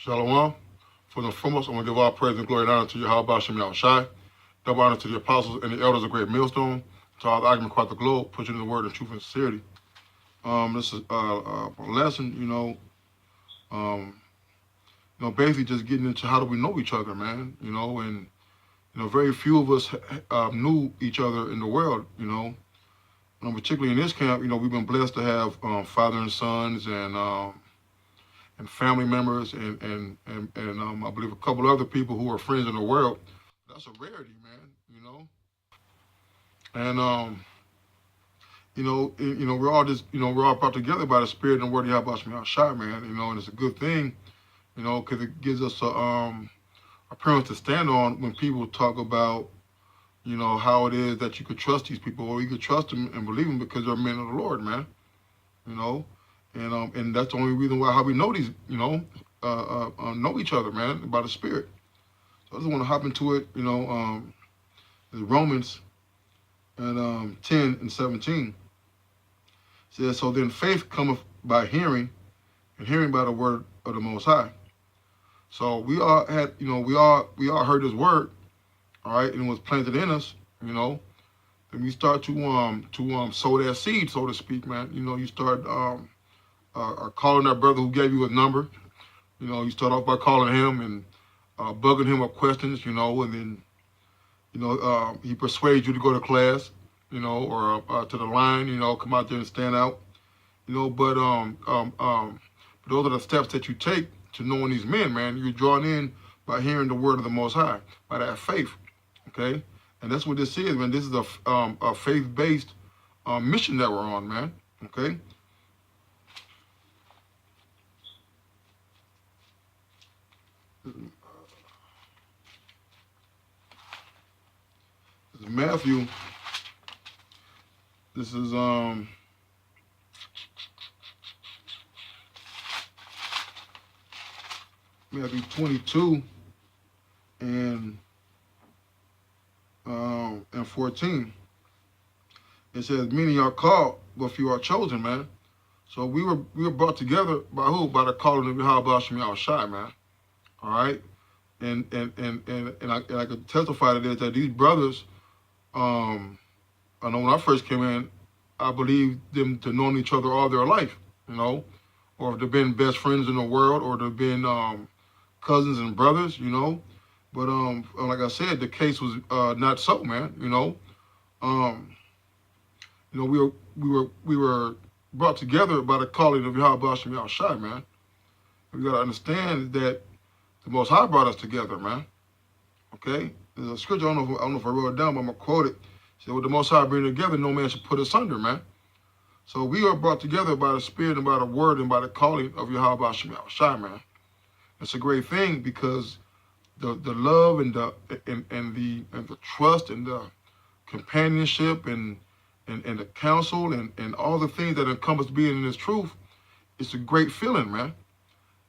Shalom. For the foremost, I want to give all praise and glory and honor to Yahweh Shem Yahushai. Double honor to the apostles and the elders of Great Millstone, to all the argument across the globe, pushing the word in truth and sincerity. This is a lesson, basically just getting into how do we know each other, man, and very few of us knew each other in the world, particularly in this camp, we've been blessed to have father and sons and family members and I believe a couple other people who are friends in the world. That's a rarity, man, And we're all just, we're all brought together by the Spirit and the Word of Yahweh Shema Shai, man, and it's a good thing, because it gives us a premise to stand on when people talk about, how it is that you could trust these people, or you could trust them and believe them because they're men of the Lord, man, and that's the only reason why how we know these, know each other, man, by the Spirit. So I just want to hop into it, Romans and 10 and 17 says, so then faith cometh by hearing, and hearing by the word of the Most High. So we all had, we all heard this word, all right, and it was planted in us, and we start to sow that seed, so to speak, man. You start calling that brother who gave you a number. You start off by calling him and bugging him with questions, and then he persuades you to go to class, or to the line, come out there and stand out, but those are the steps that you take to knowing these men, man. You're drawn in by hearing the word of the Most High, by that faith, okay? And that's what this is, man. This is a faith-based mission that we're on, man, okay? This is Matthew. This is Matthew 22 and 14. It says, many are called, but few are chosen, man. So we were brought together by who? By the calling of Yahweh Shem Yahushai, man. All right, and I could testify to this, that these brothers, I know when I first came in, I believed them to know each other all their life, or if they've been best friends in the world, or they've been cousins and brothers, But like I said, the case was not so, man. We were brought together by the calling of Yahweh Shem Yahushai, man. We gotta understand that the Most High brought us together, man. Okay? There's a scripture, I don't know if I wrote it down, but I'm going to quote it. It said, with the Most High bring together, no man should put asunder, man. So we are brought together by the Spirit and by the Word and by the calling of Yahweh Shem Yahushai, man. It's a great thing because the love and the trust and the companionship and the counsel and all the things that encompass being in this truth, it's a great feeling, man.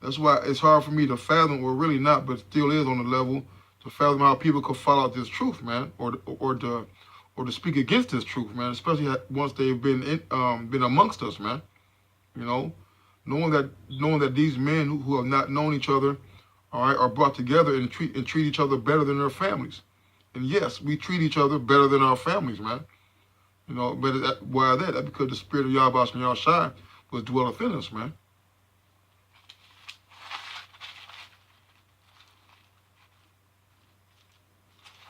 That's why it's hard for me to fathom, or really not, but still is on the level, to fathom how people could follow this truth, man, or to speak against this truth, man. Especially once they've been amongst us, man. Knowing that these men who have not known each other, all right, are brought together and treat each other better than their families. And yes, we treat each other better than our families, man. But why that? That's because the Spirit of Yahweh Shem Yahushai was dwelleth in us, man.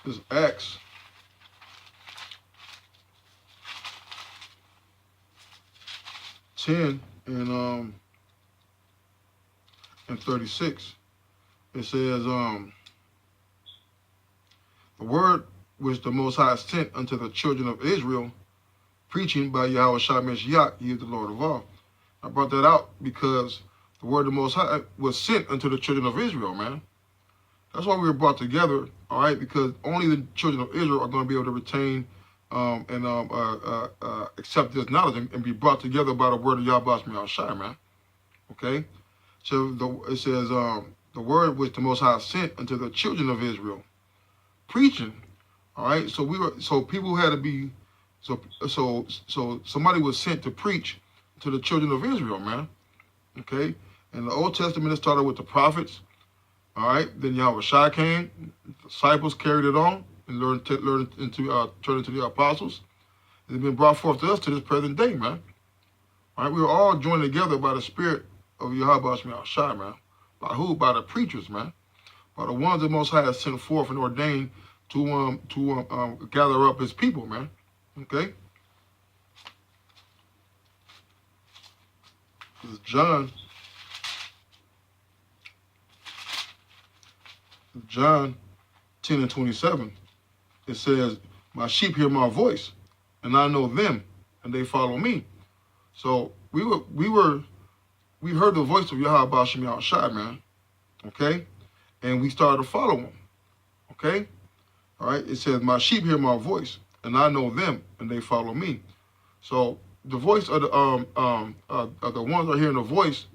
This is Acts 10 and 36. It says, the word which the Most High sent unto the children of Israel, preaching by Yahweh Shai Mashiach, he is the Lord of all. I brought that out because the word of the Most High was sent unto the children of Israel, man. That's why we were brought together, all right, because only the children of Israel are going to be able to retain and accept this knowledge and be brought together by the word of Yahweh Shem Yahushai, man. Okay? So it says, the word which the Most High sent unto the children of Israel, preaching, all right? So people had to be, so somebody was sent to preach to the children of Israel, man. Okay? In the Old Testament, it started with the prophets. All right. Then Yahweh Shai came. Disciples carried it on and turned into the apostles. It's been brought forth to us to this present day, man. All right. We were all joined together by the Spirit of Yahweh Shai, man. By who? By the preachers, man. By the ones the Most High has sent forth and ordained to gather up His people, man. Okay. This is John 10:27. It says, "My sheep hear my voice, and I know them, and they follow me." So we heard the voice of Yahweh Bashim Yahushai, man. Okay, and we started to follow him. Okay, all right. It says, "My sheep hear my voice, and I know them, and they follow me." So the voice of the ones that are hearing the voice,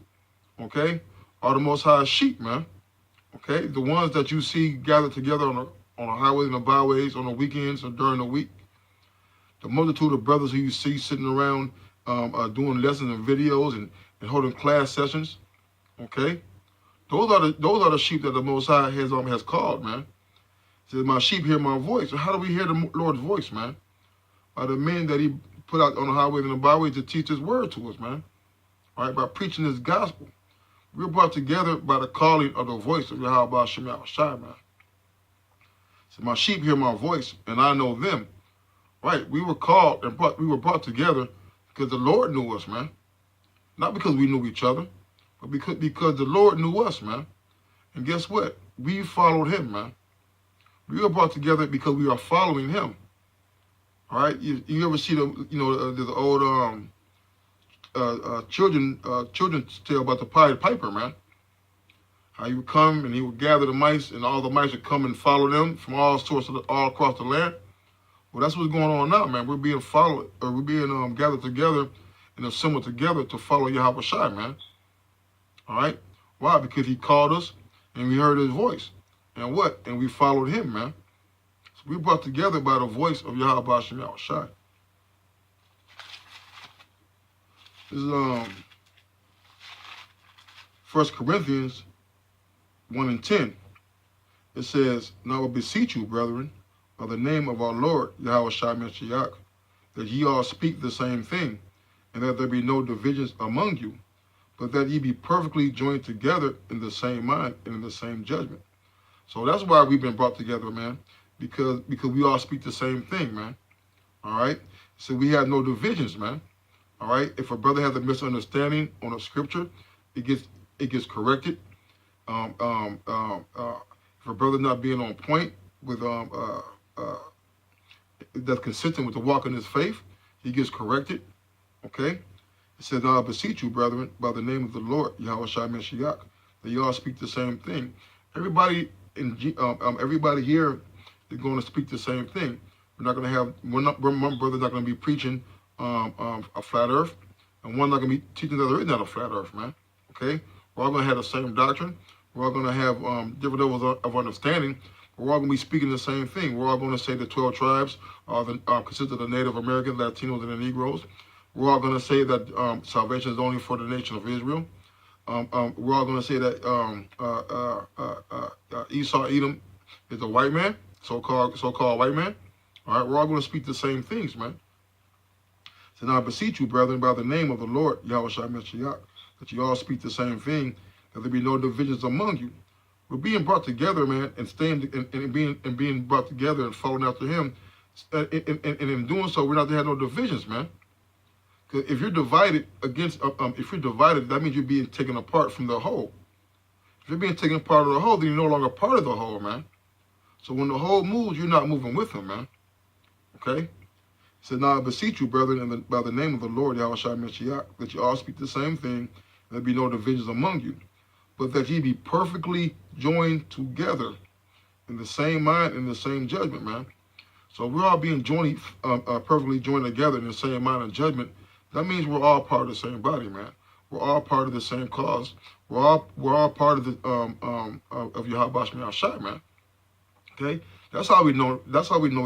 okay, are the Most High sheep, man. Okay, the ones that you see gathered together on the highways and the byways on the weekends or during the week. The multitude of brothers who you see sitting around doing lessons and videos and holding class sessions. Okay, those are the sheep that the Most High has called, man. He says, "My sheep hear my voice." So how do we hear the Lord's voice, man? By the men that He put out on the highways and the byways to teach His word to us, man. All right, by preaching His gospel. We were brought together by the calling of the voice of Yahweh Shema Shai, man. So my sheep hear my voice, and I know them. Right? We were called and we were brought together because the Lord knew us, man. Not because we knew each other, but because the Lord knew us, man. And guess what? We followed Him, man. We were brought together because we are following Him. All right? You ever see the old children's tale about the Pied Piper, man. How he would come and he would gather the mice, and all the mice would come and follow them from all across the land. Well, that's what's going on now, man. We're being followed, or we're being gathered together and assembled together to follow Yahweh Shai, man. All right? Why? Because He called us and we heard His voice. And what? And we followed Him, man. So we brought together by the voice of Yahweh Shai. This is 1 Corinthians 1:10. It says, "Now I beseech you, brethren, by the name of our Lord Yahweh Shai Mashiach, that ye all speak the same thing, and that there be no divisions among you, but that ye be perfectly joined together in the same mind and in the same judgment." So that's why we've been brought together, man, because we all speak the same thing, man. All right? So we have no divisions, man. All right. If a brother has a misunderstanding on a scripture, it gets corrected. If a brother not being on point with that's consistent with the walk in his faith, he gets corrected. Okay. It says, "Now I beseech you, brethren, by the name of the Lord Yahweh Shai Mashiach, that you all speak the same thing." Everybody here is going to speak the same thing. We're not going to have one brother's not going to be preaching a flat earth, and one not going to be teaching that there is not a flat earth, man. Okay? We're all going to have the same doctrine. We're all going to have different levels of understanding. But we're all going to be speaking the same thing. We're all going to say the 12 tribes consist of the Native Americans, Latinos, and the Negroes. We're all going to say that salvation is only for the nation of Israel. We're all going to say that Esau, Edom is a white man, so-called white man. All right? We're all going to speak the same things, man. So now I beseech you, brethren, by the name of the Lord, Yahweh Shai Mashiach, that you all speak the same thing, that there be no divisions among you. We're being brought together, man, and being brought together and following after Him. And in doing so, we're not to have no divisions, man. Because if you're divided that means you're being taken apart from the whole. If you're being taken apart of the whole, then you're no longer part of the whole, man. So when the whole moves, you're not moving with Him, man. Okay? He said, "Now I beseech you, brethren, by the name of the Lord, Yahweh Shai Mashiach, that you all speak the same thing, and there be no divisions among you, but that ye be perfectly joined together in the same mind and the same judgment," man. So we're all being perfectly joined together in the same mind and judgment. That means we're all part of the same body, man. We're all part of the same cause. We're all part of the of Yahweh Shai Shai, man. Okay, that's how we know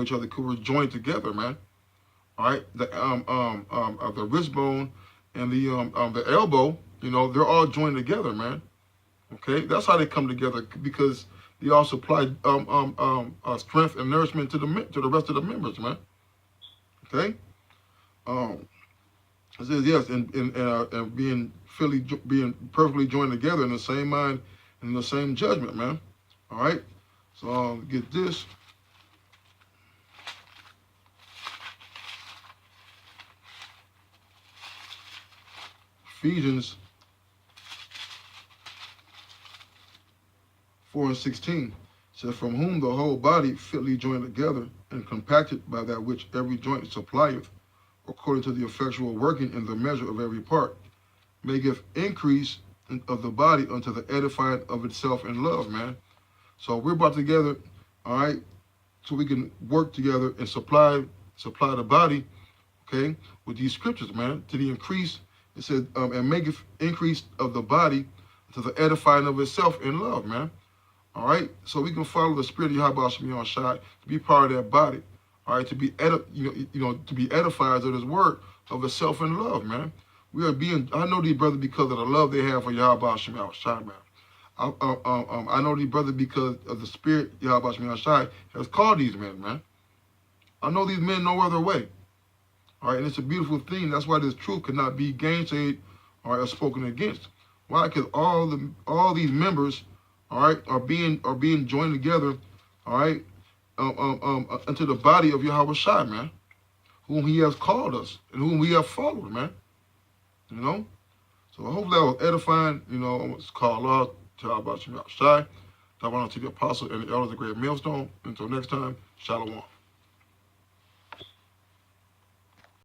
each other, because we're joined together, man. All right, the wrist bone and the elbow, they're all joined together, man. Okay, that's how they come together, because they all supply strength and nourishment to the rest of the members, man. Okay. Um, it says yes, and being perfectly joined together in the same mind and in the same judgment, man. All right. So get this. Ephesians 4:16 says, "From whom the whole body fitly joined together and compacted by that which every joint supplieth, according to the effectual working in the measure of every part, maketh increase of the body unto the edifying of itself in love," man. So we're brought together, all right, so we can work together and supply the body, okay, with these scriptures, man, to the increase. It said, and maketh increase of the body to the edifying of itself in love, man. All right, so we can follow the spirit of Yahweh Shem Shai to be part of that body. All right, to be to be edified of His word of itself in love, man. We are being. I know these brothers because of the love they have for Yahweh Shem Shai, man. I know these brothers because of the spirit Yahweh Shem Shai has called these men, man. I know these men no other way. All right, and it's a beautiful thing. That's why this truth cannot be gainsaid or spoken against. Why? Because all these members, all right, are being joined together, all right, into the body of Yahweh Shai, man, whom He has called us and whom we have followed, man. You know, so hopefully that was edifying. You know, it's called Allah to Yahweh Shai, to the apostle and the elders of the great millstone. Until next time, Shalom.